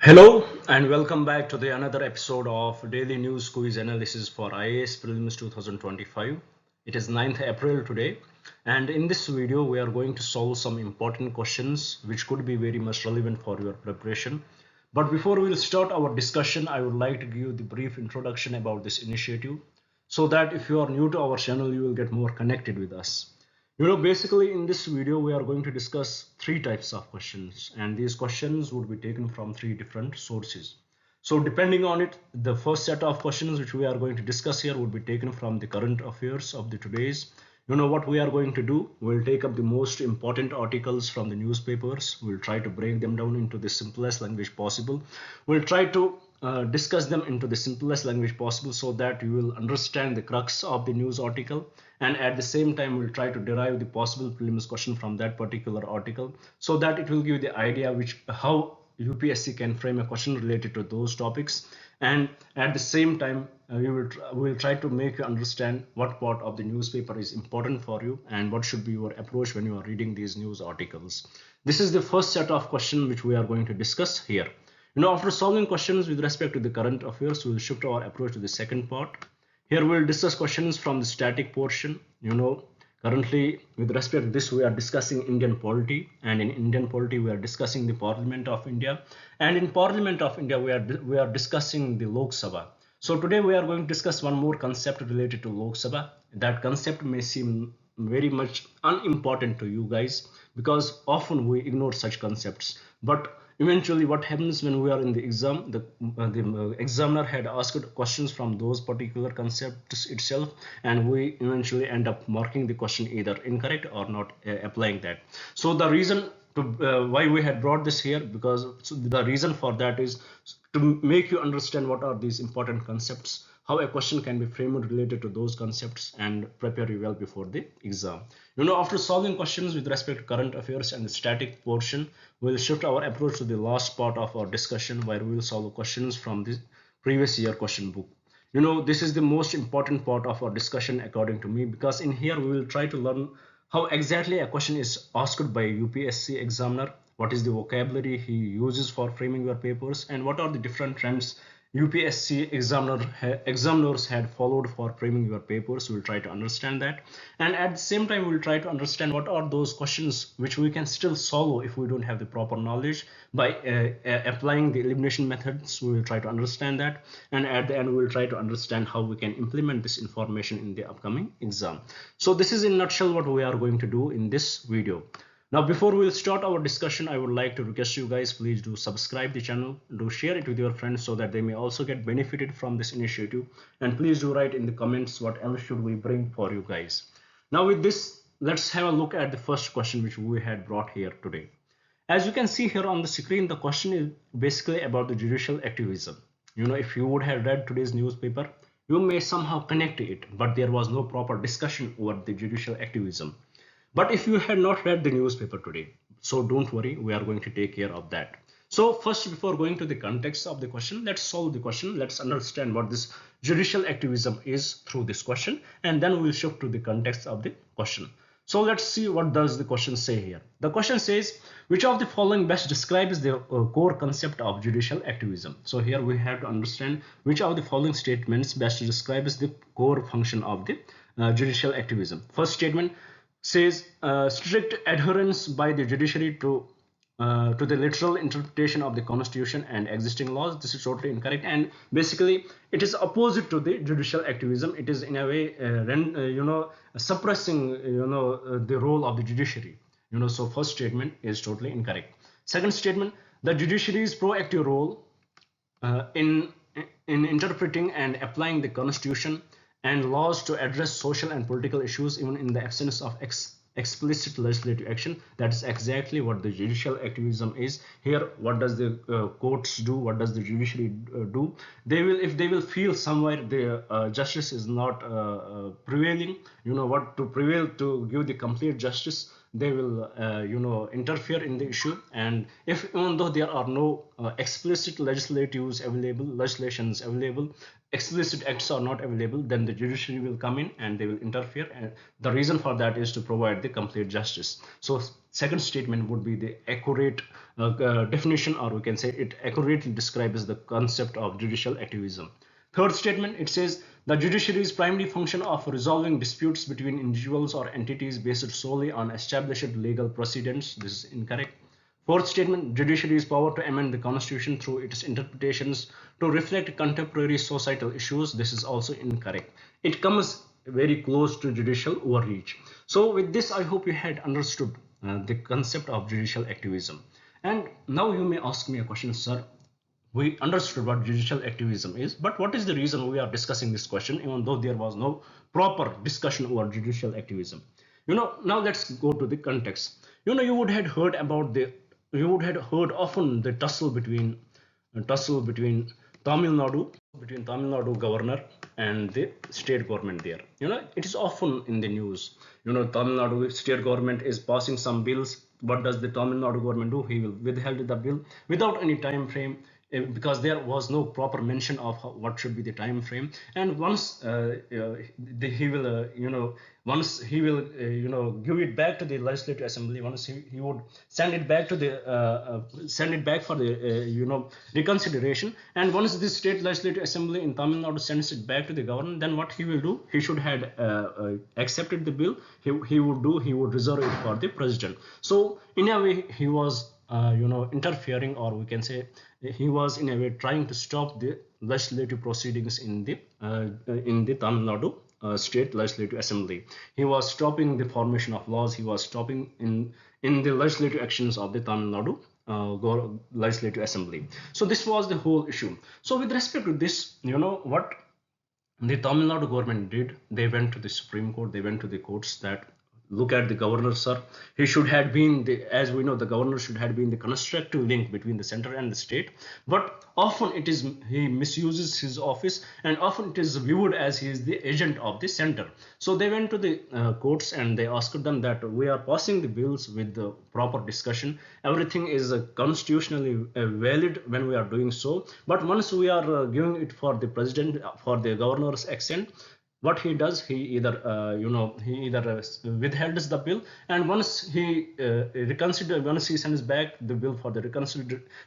Hello and welcome back to the another episode of Daily News Quiz Analysis for IAS Prelims 2025. It is 9th April today, and in this video we are going to solve some important questions which could be very much relevant for your preparation. But before we will start our discussion, I would like to give the brief introduction about this initiative so that if you are new to our channel you will get more connected with us. Basically in this video we are going to discuss three types of questions, and these questions would be taken from three different sources. So depending on it, the first set of questions which we are going to discuss here would be taken from the current affairs of the today's. What we are going to do, we'll take up the most important articles from the newspapers. We'll try to break them down into the simplest language possible. We'll try to discuss them into the simplest language possible so that you will understand the crux of the news article, and at the same time we'll try to derive the possible prelims question from that particular article so that it will give you the idea how UPSC can frame a question related to those topics, and at the same time we will try to make you understand what part of the newspaper is important for you and what should be your approach when you are reading these news articles. This is the first set of questions which we are going to discuss here. After solving questions with respect to the current affairs, we will shift our approach to the second part. Here we will discuss questions from the static portion. Currently with respect to this we are discussing Indian polity, and in Indian polity we are discussing the Parliament of India, and in Parliament of India we are discussing the Lok Sabha. So today we are going to discuss one more concept related to Lok Sabha. That concept may seem very much unimportant to you guys because often we ignore such concepts, but eventually what happens when we are in the exam, the examiner had asked questions from those particular concepts itself, and we eventually end up marking the question either incorrect or not applying that. So the reason why we had brought this here, because the reason for that is to make you understand what are these important concepts, how a question can be framed related to those concepts, and prepare you well before the exam. After solving questions with respect to current affairs and the static portion, we'll shift our approach to the last part of our discussion where we will solve questions from the previous year question book. This is the most important part of our discussion according to me, because in here we will try to learn how exactly a question is asked by UPSC examiner, what is the vocabulary he uses for framing your papers, and what are the different trends UPSC examiners had followed for framing your papers. We'll try to understand that, and at the same time we'll try to understand what are those questions which we can still solve if we don't have the proper knowledge by applying the elimination methods. We will try to understand that, and at the end we'll try to understand how we can implement this information in the upcoming exam. So this is in a nutshell what we are going to do in this video. Now, before we'll start our discussion, I would like to request you guys, please do subscribe the channel, do share it with your friends so that they may also get benefited from this initiative, and please do write in the comments what else should we bring for you guys. Now with this, let's have a look at the first question which we had brought here today. As you can see here on the screen, the question is basically about the judicial activism. If you would have read today's newspaper, you may somehow connect it, but there was no proper discussion over the judicial activism. But if you had not read the newspaper today, so don't worry, we are going to take care of that. So first, before going to the context of the question, let's solve the question. Let's understand what this judicial activism is through this question, and then we'll shift to the context of the question. So let's see what does the question say here. The question says, which of the following best describes the core concept of judicial activism? So here we have to understand which of the following statements best describes the core function of the judicial activism. First statement says strict adherence by the judiciary to the literal interpretation of the constitution and existing laws. This is totally incorrect, and basically it is opposite to the judicial activism. It is in a way suppressing the role of the judiciary. So first statement is totally incorrect. Second statement, the judiciary's proactive role in interpreting and applying the constitution and laws to address social and political issues even in the absence of explicit legislative action. That is exactly what the judicial activism is. Here, what does the courts do? What does the judiciary do? If they will feel somewhere the justice is not prevailing, to prevail to give the complete justice, they will interfere in the issue. And if even though there are no explicit legislations available, explicit acts are not available, then the judiciary will come in and they will interfere, and the reason for that is to provide the complete justice. So second statement would be the accurate definition, or we can say it accurately describes the concept of judicial activism. Third statement, it says the judiciary's primary function of resolving disputes between individuals or entities based solely on established legal precedents. This is incorrect. Fourth statement, judiciary's power to amend the constitution through its interpretations to reflect contemporary societal issues. This is also incorrect. It comes very close to judicial overreach. So with this, I hope you had understood the concept of judicial activism. And now you may ask me a question, sir. We understood what judicial activism is, but what is the reason we are discussing this question, even though there was no proper discussion over judicial activism? Now let's go to the context. You would have heard about often the tussle between Tamil Nadu governor and the state government there. It is often in the news. Tamil Nadu state government is passing some bills. What does the Tamil Nadu government do? He will withhold the bill without any time frame, because there was no proper mention of what should be the time frame. And once he will once he will give it back to the legislative assembly, once he would send it back to the send it back for the reconsideration. And once the state legislative assembly in Tamil Nadu sends it back to the government, then what he will do, he should have accepted the bill. He would reserve it for the president. So in a way he was interfering, or we can say he was in a way trying to stop the legislative proceedings in the Tamil Nadu state legislative assembly. He was stopping the formation of laws. He was stopping in the legislative actions of the Tamil Nadu legislative assembly. So this was the whole issue. So with respect to this, what the Tamil Nadu government did, they went to the Supreme Court, they went to the courts that look at the governor, sir. He should have been as we know, the governor should have been the constructive link between the center and the state. But often he misuses his office, and often it is viewed as he is the agent of the center. So they went to the courts and they asked them that we are passing the bills with the proper discussion. Everything is constitutionally valid when we are doing so. But once we are giving it for the president, for the governor's accent, what he does, he either withholds the bill, and once he sends back the bill for the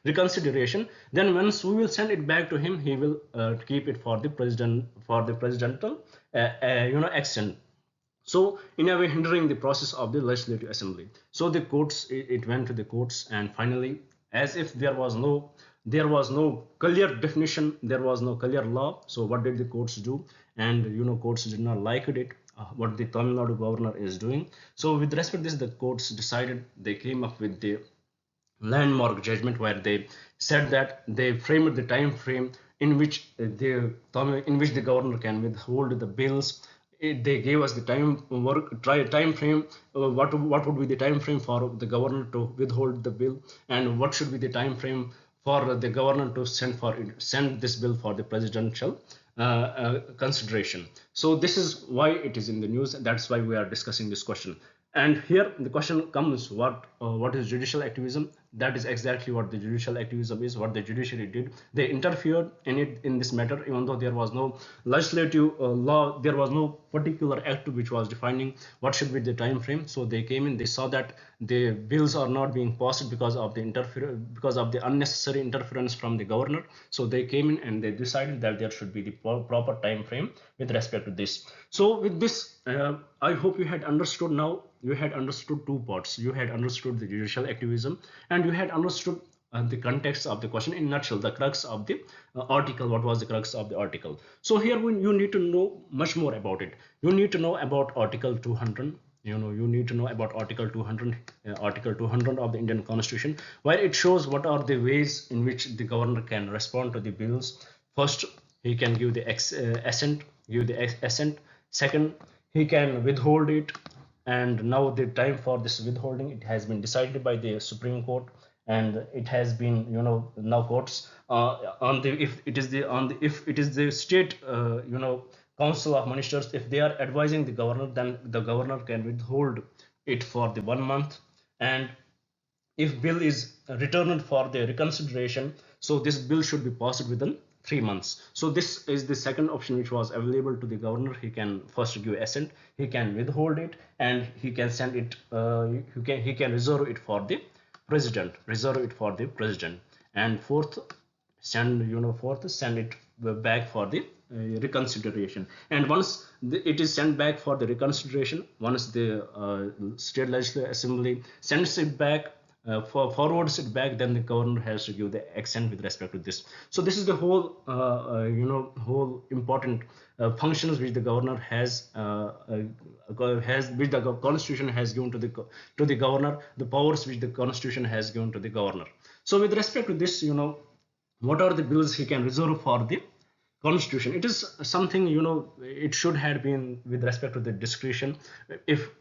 reconsideration, then once we will send it back to him, he will keep it for the presidential accent. So in a way hindering the process of the legislative assembly. So the courts, it went to the courts, and finally, as if there was no clear definition, there was no clear law. So what did the courts do? And courts did not like it, what the Tamil Nadu governor is doing. So with respect to this, the courts decided, they came up with the landmark judgment, where they said that they framed the time frame in which the governor can withhold the bills. They gave us the time frame, what would be the time frame for the governor to withhold the bill, and what should be the time frame for the governor to send this bill for the presidential consideration. So this is why it is in the news. That's why we are discussing this question. And here the question comes, what is judicial activism? That is exactly what the judicial activism is, what the judiciary did. They interfered in this matter, even though there was no legislative law, there was no particular act which was defining what should be the time frame. So they came in, they saw that the bills are not being passed because of the unnecessary interference from the governor. So they came in and they decided that there should be the proper time frame with respect to this. So with this, I hope you had understood. Now you had understood two parts. You had understood the judicial activism, and you had understood the context of the question. In a nutshell, the crux of the article. What was the crux of the article? So here you need to know much more about it. You need to know about Article 200. You need to know about Article 200, Article 200 of the Indian Constitution, where it shows what are the ways in which the governor can respond to the bills. First, he can give the assent. Second, he can withhold it. And now the time for this withholding, it has been decided by the Supreme Court, and it has been now courts if it is the state Council of Ministers, if they are advising the governor, then the governor can withhold it for the 1 month, and if bill is returned for the reconsideration, so this bill should be passed within 3 months. So this is the second option which was available to the governor. He can first give assent, he can withhold it, and he can send it, he can reserve it for the president. And fourth, send it back for the reconsideration. And once it is sent back for the reconsideration, once the state legislative assembly sends it back, forwards it back, then the governor has to give the assent with respect to this. So this is the whole whole important functions which the governor has which the constitution has given to the governor, the powers which the constitution has given to the governor. So with respect to this, what are the bills he can reserve for the constitution? It is something, it should have been with respect to the discretion. If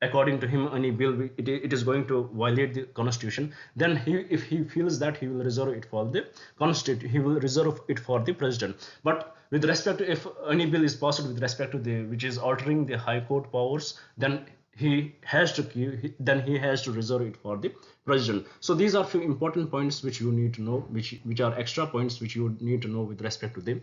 according to him any bill it is going to violate the constitution, then if he feels that, he will reserve it for the constitution, he will reserve it for the president. But with respect to, if any bill is passed with respect to the which is altering the high court powers, then he has to reserve it for the president. So these are few important points which you need to know, which are extra points which you need to know with respect to the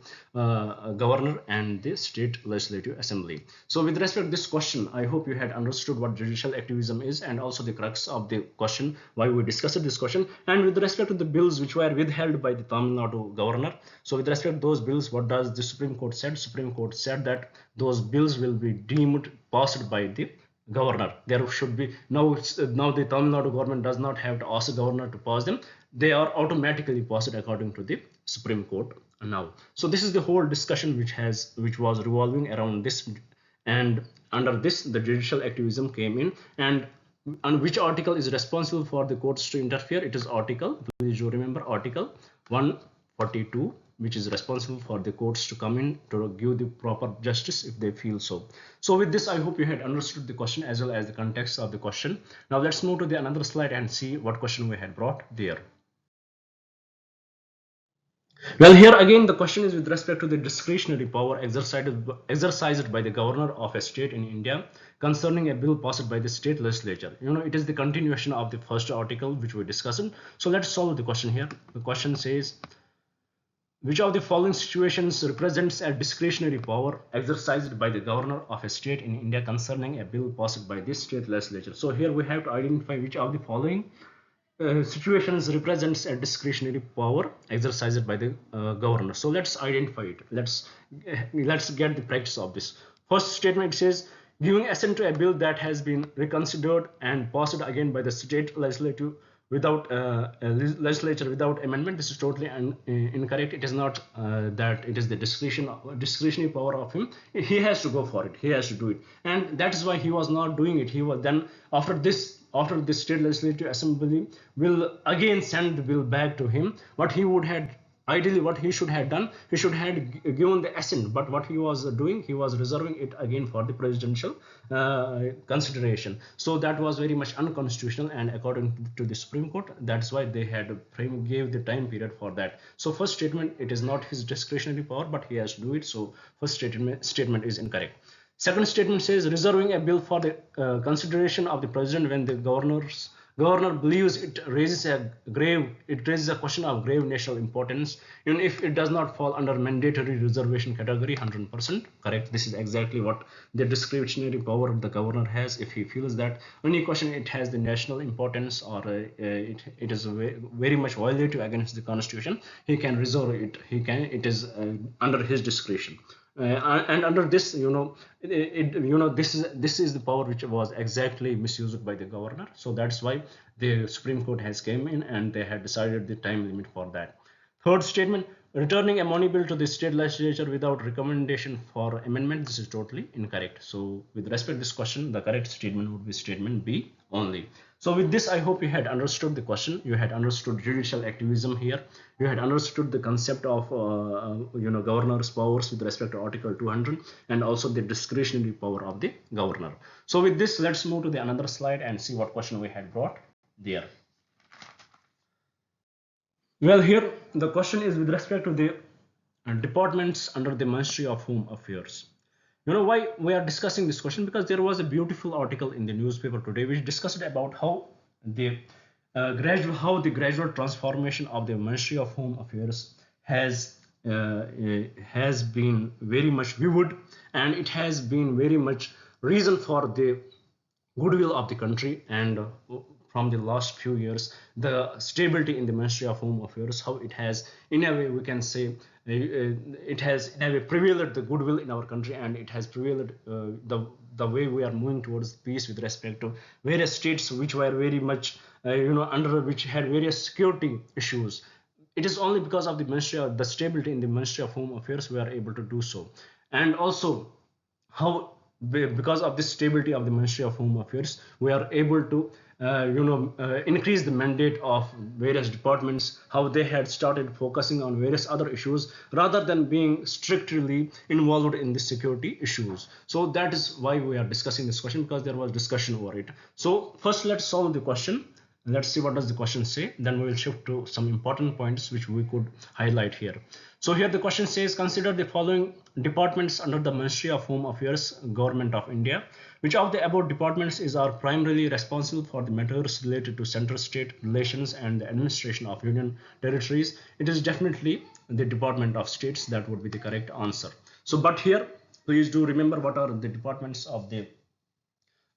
governor and the state legislative assembly. So with respect to this question, I hope you had understood what judicial activism is, and also the crux of the question, why we discussed this question. And with respect to the bills which were withheld by the Tamil Nadu governor, so with respect to those bills, what does the Supreme Court said? Supreme Court said that those bills will be deemed passed by the governor. There should be now the Tamil Nadu government does not have to ask the governor to pass them. They are automatically passed according to the Supreme Court now. So this is the whole discussion which was revolving around this, and under this the judicial activism came in. And which article is responsible for the courts to interfere? It is article, please you remember, article 142, which is responsible for the courts to come in to give the proper justice if they feel so. So with this, I hope you had understood the question as well as the context of the question. Now let's move to the another slide and see what question we had brought there. Well, here again the question is with respect to the discretionary power exercised by the governor of a state in India concerning a bill passed by the state legislature. It is the continuation of the first article which we discussed. So let's solve the question here. The question says, which of the following situations represents a discretionary power exercised by the governor of a state in India concerning a bill passed by this state legislature? So here we have to identify which of the following situations represents a discretionary power exercised by the governor. So let's identify it. Let's get the practice of this. First statement says, giving assent to a bill that has been reconsidered and passed again by the state legislature without amendment. This is totally incorrect. It is not that it is the discretionary power of him. He has to go for it, he has to do it, and that is why he was not doing it. He was then, after the state legislative assembly will again send the bill back to him, what he should have done, he should have given the assent. But what he was doing, he was reserving it again for the presidential consideration. So that was very much unconstitutional, and according to the Supreme Court, that's why they gave the time period for that. So first statement, it is not his discretionary power, but he has to do it. So first statement is incorrect. Second statement says, reserving a bill for the consideration of the president when the governor believes it raises a question of grave national importance, even if it does not fall under mandatory reservation category. 100% correct. This is exactly what the discretionary power the governor has. If he feels that any question it has the national importance, or it is very much violative against the constitution, he can reserve it. It is under his discretion. And under this, this is the power which was exactly misused by the governor. So that's why the Supreme Court has came in and they had decided the time limit for that. Third statement, returning a money bill to the state legislature without recommendation for amendment. This is totally incorrect. So with respect to this question, the correct statement would be statement B only. So with this, I hope you had understood the question. You had understood judicial activism here. You had understood the concept of governor's powers with respect to Article 200, and also the discretionary power of the governor. So with this, let's move to the another slide and see what question we had brought there. Well, here the question is with respect to the departments under the Ministry of Home Affairs. Why we are discussing this question? Because there was a beautiful article in the newspaper today which discussed about how the gradual transformation of the Ministry of Home Affairs has been very much viewed, and it has been very much reason for the goodwill of the country. And from the last few years, the stability in the Ministry of Home Affairs, how it has, in a way we can say, it has in a way prevailed the goodwill in our country, and it has prevailed the way we are moving towards peace with respect to various states which were very much under which had various security issues. It is only because of the stability in the Ministry of Home Affairs we are able to do so. And also how, because of this stability of the Ministry of Home Affairs, we are able to increase the mandate of various departments, how they had started focusing on various other issues rather than being strictly involved in the security issues. So that is why we are discussing this question, because there was discussion over it. So first let's solve the question. Let's see what does the question say. Then we will shift to some important points which we could highlight here. So here the question says, consider the following departments under the Ministry of Home Affairs, Government of India. Which of the above departments are primarily responsible for the matters related to center-state relations and the administration of union territories? It is definitely the Department of States. That would be the correct answer. So but here please do remember what are the departments of the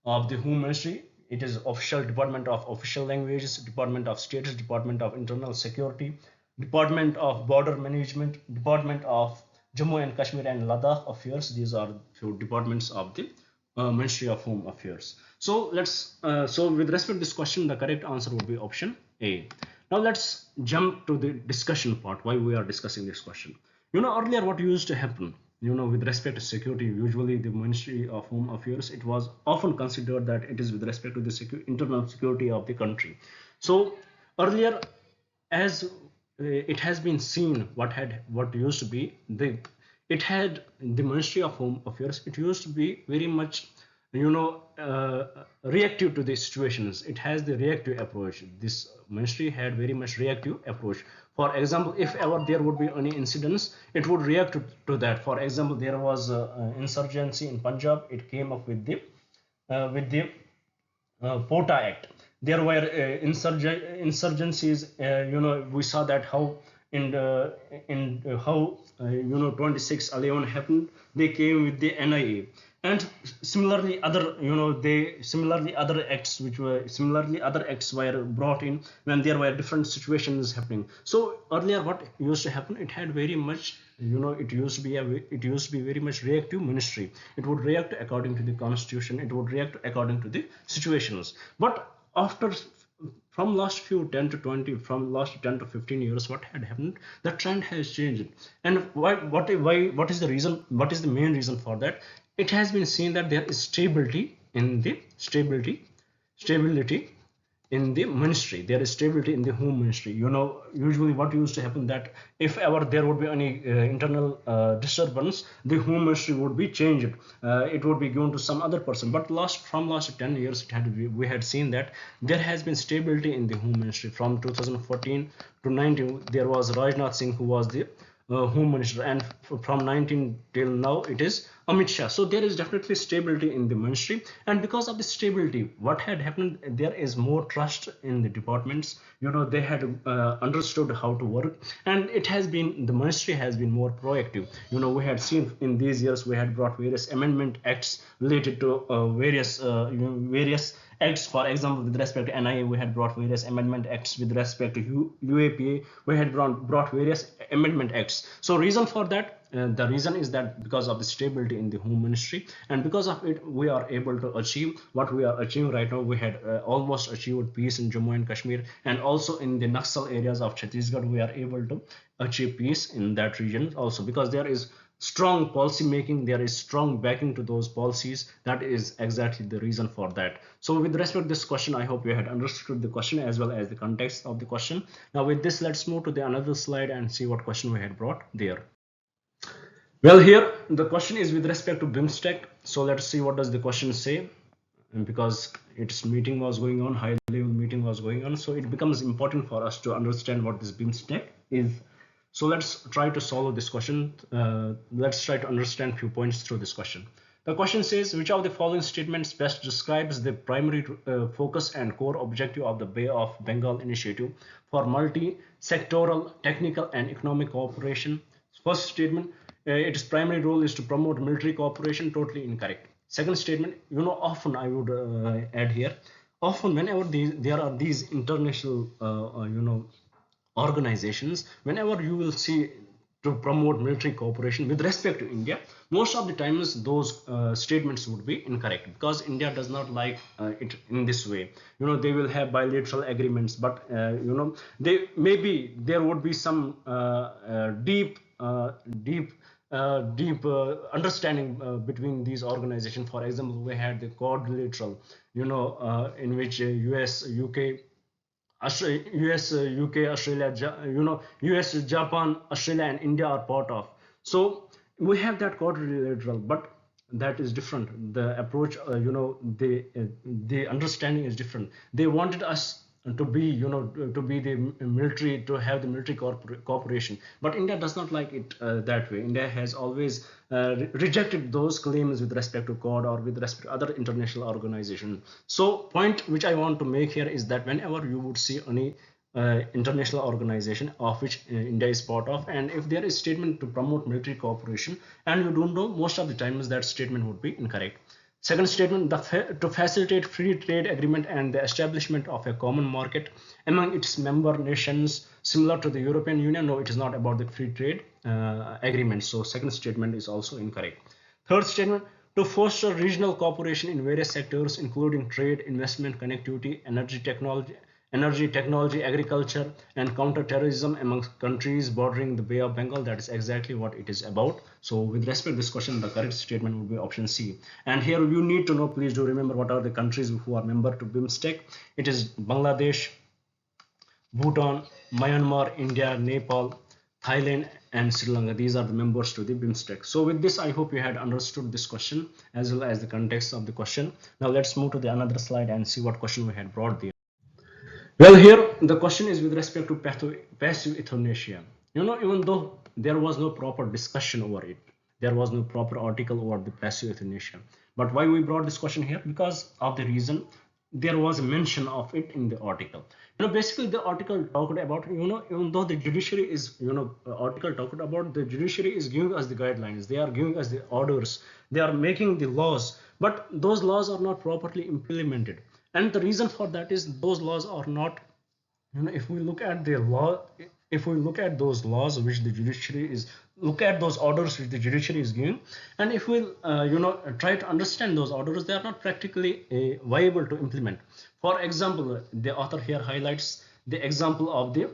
Home Ministry. It is official Department of Official Languages, Department of States, Department of Internal Security, Department of Border Management, Department of Jammu and Kashmir and Ladakh Affairs. These are few departments of the Ministry of Home Affairs. So so with respect to this question, the correct answer would be option A. Now let's jump to the discussion part, why we are discussing this question. Earlier what used to happen, with respect to security, usually the Ministry of Home Affairs, it was often considered that it is with respect to the internal security of the country. So earlier, as it has been seen, what used to be the Ministry of Home Affairs, it used to be very much reactive to the situations. It has the reactive approach. This ministry had very much reactive approach. For example, if ever there would be any incidents, it would react to that. For example, there was insurgency in Punjab. It came up with the Pota Act. There were insurgencies. We saw that how in 26/11 happened. They came with the NIA. And similarly other acts were brought in when there were different situations happening. So earlier what used to happen, it had very much it used to be very much reactive ministry. It would react according to the constitution, it would react according to the situations. But after from last 10 to 15 years, what had happened, the trend has changed. And what is the reason, what is the main reason for that? It has been seen that there is stability in the ministry. There is stability in the Home Ministry. Usually what used to happen, that if ever there would be any internal disturbance, the Home Ministry would be changed. It would be given to some other person. But from last 10 years, we had seen that there has been stability in the Home Ministry. From 2014 to 19, there was Rajnath Singh who was the Home Minister, and from 19 till now it is Amit Shah. So there is definitely stability in the ministry, and because of the stability, what had happened, there is more trust in the departments. They had understood how to work, and the ministry has been more proactive. We had seen in these years, we had brought various amendment acts related to various acts. For example, with respect to NIA, we had brought various amendment acts. With respect to UAPA, we had brought various amendment acts. So reason for that, the reason is that because of the stability in the Home Ministry, and because of it, we are able to achieve what we are achieving right now. We had almost achieved peace in Jammu and Kashmir, and also in the Naxal areas of Chhattisgarh, we are able to achieve peace in that region also, because there is strong policy making, there is strong backing to those policies. That is exactly the reason for that. So with respect to this question, I hope you had understood the question as well as the context of the question. Now with this, let's move to the another slide and see what question we had brought there. Well, here the question is with respect to BIMSTEC. So let's see what does the question say. And because its meeting was going on, high level meeting was going on, so it becomes important for us to understand what this BIMSTEC is. So let's try to solve this question. Let's try to understand few points through this question. The question says, which of the following statements best describes the primary focus and core objective of the Bay of Bengal initiative for multi-sectoral, technical and economic cooperation? First statement, its primary role is to promote military cooperation. Totally incorrect. Second statement, often I would add here, often whenever there are these international, organizations, whenever you will see to promote military cooperation with respect to India, most of the times those statements would be incorrect, because India does not like it in this way. They will have bilateral agreements, but they maybe there would be some deep understanding between these organizations. For example, we had the quadrilateral, in which US, UK, US, UK, Australia, US, Japan, Australia, and India are part of. So we have that quadrilateral, but that is different. The approach, the understanding is different. They wanted us to be, to be the military, to have the military cooperation, but India does not like it that way. India has always rejected those claims with respect to Quad or with respect to other international organizations. So point which I want to make here is that whenever you would see any international organization of which India is part of, and if there is statement to promote military cooperation and you don't know, most of the times that statement would be incorrect. Second statement, to facilitate free trade agreement and the establishment of a common market among its member nations similar to the European Union. No, it is not about the free trade agreement. So second statement is also incorrect. Third statement, to foster regional cooperation in various sectors including trade, investment, connectivity, energy technology, agriculture, and counter-terrorism among countries bordering the Bay of Bengal. That is exactly what it is about. So with respect to this question, the correct statement would be option C. And here you need to know, please do remember, what are the countries who are member to BIMSTEC. It is Bangladesh, Bhutan, Myanmar, India, Nepal, Thailand, and Sri Lanka. These are the members to the BIMSTEC. So with this, I hope you had understood this question as well as the context of the question. Now let's move to the another slide and see what question we had brought there. Well, here the question is with respect to passive euthanasia. Even though there was no proper discussion over it, there was no proper article over the passive euthanasia. But why we brought this question here? Because of the reason there was a mention of it in the article. Basically the article talked about, even though the judiciary is, article talked about the judiciary is giving us the guidelines, they are giving us the orders, they are making the laws, but those laws are not properly implemented. And the reason for that is those laws are not, if we look at the law, if we look at those laws which the judiciary is, look at those orders which the judiciary is giving, and if we try to understand those orders, they are not practically viable to implement. For example, the author here highlights the example of the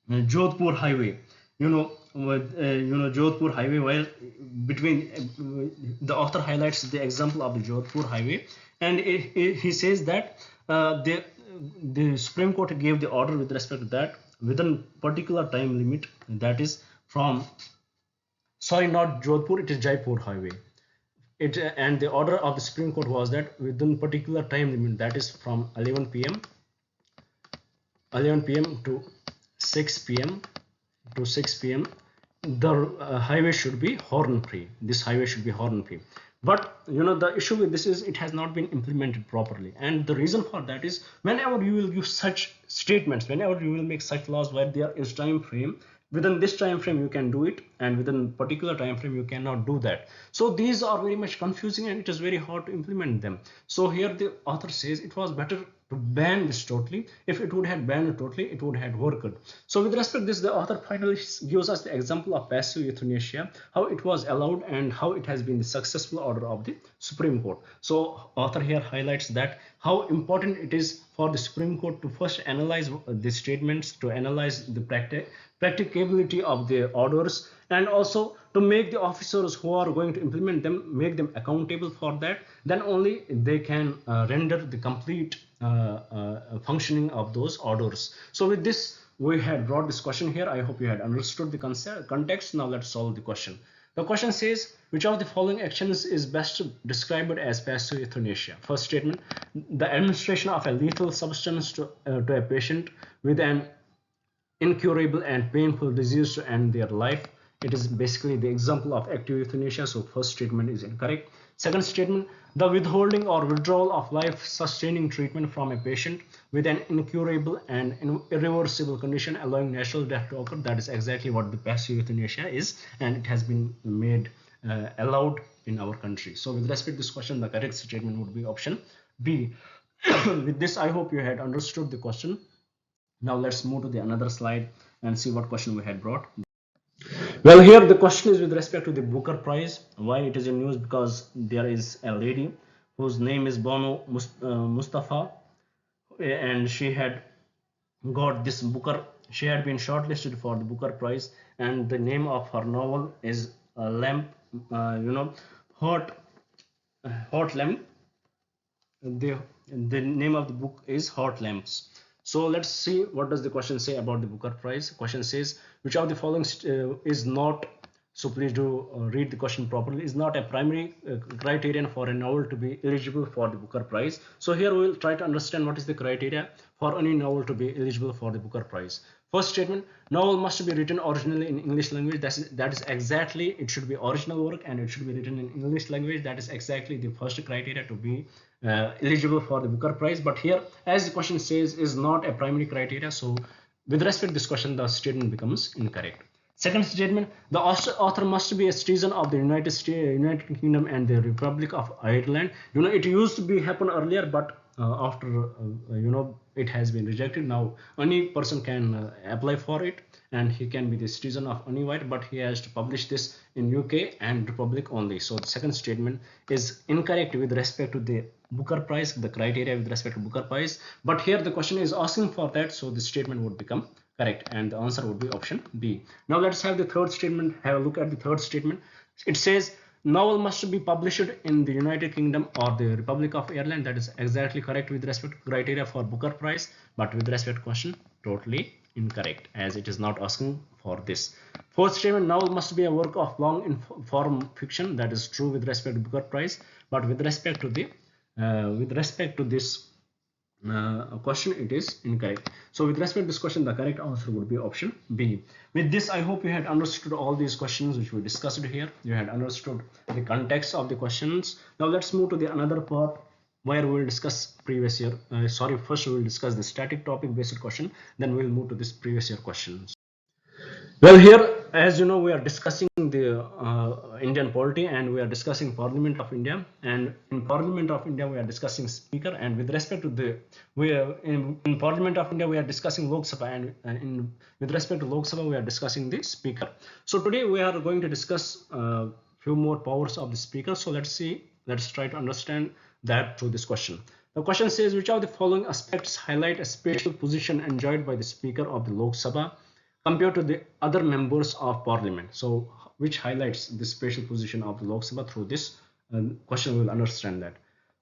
Jodhpur highway. Jodhpur highway, while between the author highlights the example of the Jodhpur highway, and he says that the Supreme Court gave the order with respect to that within particular time limit, that is from, sorry, not Jodhpur, it is Jaipur highway. And the order of the Supreme Court was that within particular time limit, that is from 11 p.m. to 6 p.m. the highway should be horn free. This highway should be horn free. But the issue with this is it has not been implemented properly, and the reason for that is whenever you will give such statements, whenever you will make such laws where there is time frame, within this time frame you can do it, and within particular time frame you cannot do that. So these are very much confusing and it is very hard to implement them. So here the author says it was better to ban this totally. If it would have banned it totally, it would have worked. So with respect to this, the author finally gives us the example of passive euthanasia, how it was allowed and how it has been the successful order of the Supreme Court. So author here highlights that how important it is for the Supreme Court to first analyze the statements, to analyze the practicability of the orders, and also to make the officers who are going to implement them, make them accountable for that. Then only they can render the complete functioning of those orders. So with this, we had brought this question here. I hope you had understood the context. Now let's solve the question. The question says, which of the following actions is best described as passive euthanasia? First statement, the administration of a lethal substance to a patient with an incurable and painful disease to end their life. It is basically the example of active euthanasia. So first statement is incorrect. Second statement, the withholding or withdrawal of life sustaining treatment from a patient with an incurable and irreversible condition allowing natural death to occur. That is exactly what the passive euthanasia is, and it has been made allowed in our country. So with respect to this question, the correct statement would be option B. With this, I hope you had understood the question. Now let's move to the another slide and see what question we had brought. Well, here the question is with respect to the Booker Prize. Why it is in news? Because there is a lady whose name is Bono Mustafa, and she had got this Booker. She had been shortlisted for the Booker Prize, and the name of her novel is Lamp. Hot Lamp. The name of the book is Hot Lamps. So let's see what does the question say about the Booker Prize. The question says, which of the following is not, so please do read the question properly, is not a primary criterion for a novel to be eligible for the Booker Prize. So here we will try to understand what is the criteria for any novel to be eligible for the Booker Prize. First statement, novel must be written originally in English language. That is exactly, it should be original work and it should be written in English language. That is exactly the first criteria to be eligible for the Booker Prize. But here, as the question says, is not a primary criteria. So with respect to this question, the statement becomes incorrect. Second statement, the author must be a citizen of the United Kingdom and the Republic of Ireland. It used to be happen earlier, but after it has been rejected. Now any person can apply for it, and he can be the citizen of any white, but he has to publish this in UK and Republic only. So the second statement is incorrect with respect to the Booker Prize, the criteria with respect to Booker Prize. But here the question is asking for that, so the statement would become correct, and the answer would be option B. Now let's have the third statement. Have a look at the third statement. It says novel must be published in the United Kingdom or the Republic of Ireland. That is exactly correct with respect to criteria for Booker Prize, but with respect to question, totally incorrect, as it is not asking for this. Fourth statement, novel must be a work of long form fiction. That is true with respect to Booker Prize, but with respect to this question, it is incorrect. So with respect to this question, the correct answer would be option B. With this, I hope you had understood all these questions which we discussed here. You had understood the context of the questions. Now let's move to the another part where we will discuss previous year. First we will discuss the static topic based question, then we will move to this previous year questions. Well, here, as you know, we are discussing the Indian polity, and we are discussing Parliament of India, and in Parliament of India we are discussing Speaker, and with respect to the in Parliament of India we are discussing Lok Sabha, and with respect to Lok Sabha we are discussing the Speaker. So today we are going to discuss few more powers of the Speaker. So let's try to understand that through this question. The question says, which of the following aspects highlight a special position enjoyed by the Speaker of the Lok Sabha compared to the other members of Parliament? So which highlights the special position of the Lok Sabha? Through this question we will understand that.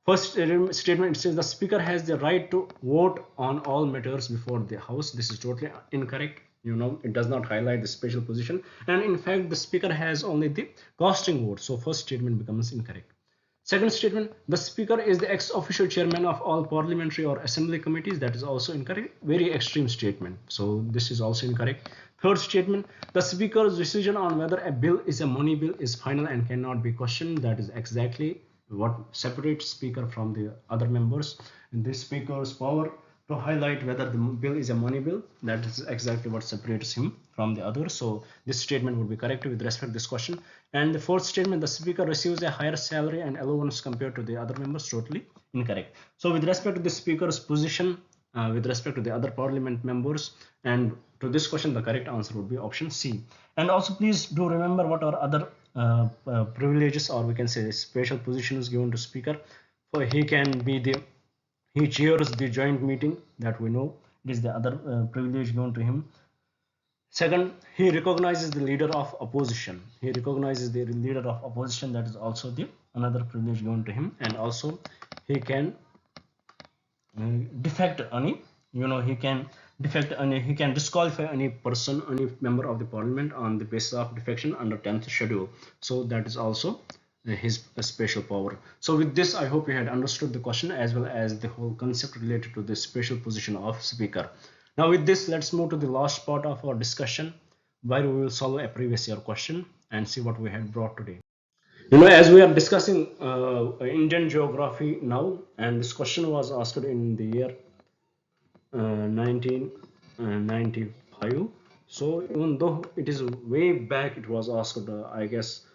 First statement, it says the Speaker has the right to vote on all matters before the House. This is totally incorrect. It does not highlight the special position, and in fact the Speaker has only the casting vote. So first statement becomes incorrect. Second statement, the Speaker is the ex-officio chairman of all parliamentary or assembly committees. That is also incorrect. Very extreme statement. So this is also incorrect. Third statement, the Speaker's decision on whether a bill is a money bill is final and cannot be questioned. That is exactly what separates Speaker from the other members. And this Speaker's power to highlight whether the bill is a money bill, that is exactly what separates him from the others. So this statement would be correct with respect to this question. And the fourth statement, the Speaker receives a higher salary and allowance compared to the other members, totally incorrect. So with respect to the Speaker's position with respect to the other parliament members, and to this question the correct answer would be option C. And also please do remember what are other privileges, or we can say special positions given to Speaker. So he chairs the joint meeting, that we know. It is the other privilege given to him. Second, he recognizes the leader of opposition. That is also the another privilege given to him. And also he can defect any, he can disqualify any person, any member of the parliament on the basis of defection under 10th schedule. So that is also his special power. So with this, I hope you had understood the question as well as the whole concept related to the special position of Speaker. Now with this, let's move to the last part of our discussion, where we will solve a previous year question and see what we had brought today. As we are discussing Indian geography now, and this question was asked in the year 1995. So even though it is way back, it was asked, I guess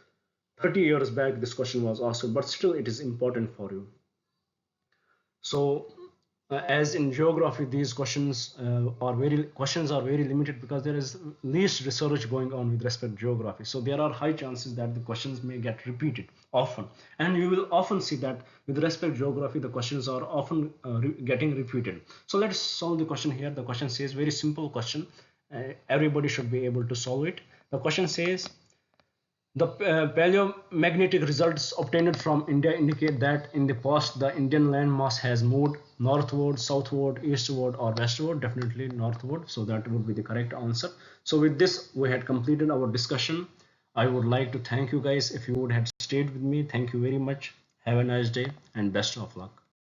30 years back, this question was asked, but still it is important for you. So as in geography, these questions are very limited because there is least research going on with respect to geography. So there are high chances that the questions may get repeated often, and you will often see that with respect to geography, the questions are often getting repeated. So let's solve the question here. The question says, very simple question. Everybody should be able to solve it. The question says, the paleomagnetic results obtained from India indicate that in the past the Indian landmass has moved northward, southward, eastward, or westward. Definitely northward, so that would be the correct answer. So with this, we had completed our discussion. I would like to thank you guys if you would have stayed with me. Thank you very much. Have a nice day and best of luck.